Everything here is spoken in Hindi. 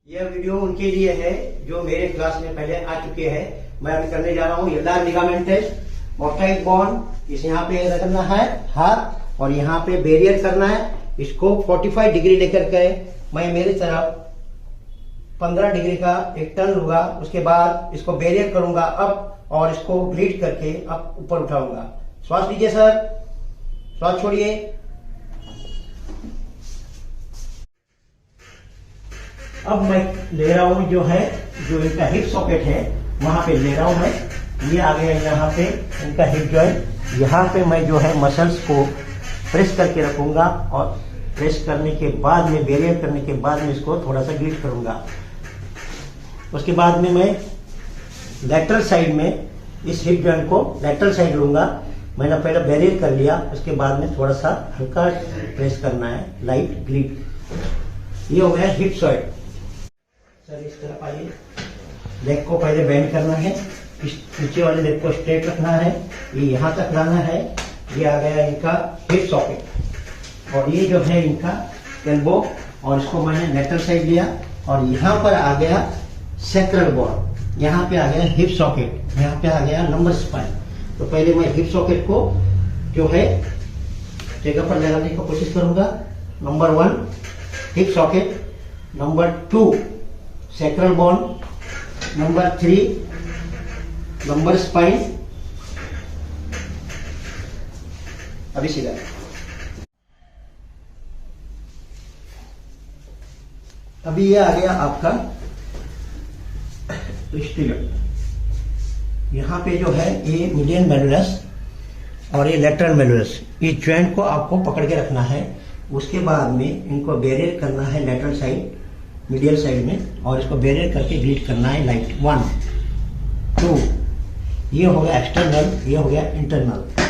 यह वीडियो उनके लिए है जो मेरे क्लास में पहले आ चुके हैं। मैं अभी करने जा रहा हूँ एल्नार लिगामेंट टेस्ट। ऑप्टाइक बॉन्ड इस यहाँ पे रखना है हाथ और यहाँ पे बैरियर करना है। इसको 45 डिग्री लेकर के मैं मेरी तरफ 15 डिग्री का एक टर्न लूंगा। उसके बाद इसको बैरियर करूंगा अप और इसको ग्लिड करके अप ऊपर उठाऊंगा। श्वास लीजिए सर, श्वास छोड़िए। अब मैं ले रहा हूं जो इनका हिप सॉकेट है वहां पे ले रहा हूं मैं। ये आ गया यहाँ पे इनका हिप जॉइंट। यहाँ पे मैं जो है मसल्स को प्रेस करके रखूंगा और प्रेस करने के बाद में बैरियर करने के बाद में इसको थोड़ा सा ग्लिड करूंगा। उसके बाद में मैं लेटरल साइड में इस हिप जॉइंट को लेटरल साइड लूंगा। मैंने पहले बैरियर कर लिया, उसके बाद में थोड़ा सा हल्का प्रेस करना है, लाइट ग्लिड। ये हो गया हिप जॉइंट। सर इस तरफ आइए। लेग को पहले बेंड करना है, इस नीचे वाले लेग को स्ट्रेट रखना है, ये यहाँ तक लाना है। ये आ गया इनका हिप सॉकेट और ये जो है इनका एल्बो और इसको मैंने लेटरल साइड लिया और यहाँ पर आ गया सैक्रल बोन। यहाँ पे आ गया हिप सॉकेट, यहाँ पे आ गया लंबर स्पाइन। तो पहले मैं हिप सॉकेट को जो है जगह पर लगाने की कोशिश करूंगा। Number 1 hip socket, number 2 sacral bone, number 3 lumbar spine. अभी सीधा। अभी ये आ गया आपका स्टिलर। यहाँ पे जो है ये मीडियन मेडुलस और ये लेटरल मेडुलस, इस जॉइंट को आपको पकड़ के रखना है। उसके बाद में इनको बैरियर करना है लेटरल साइड, मीडियल साइड में, और इसको बैरियर करके ग्लिड करना है लाइट। 1 2 ये हो गया एक्सटर्नल, ये हो गया इंटरनल।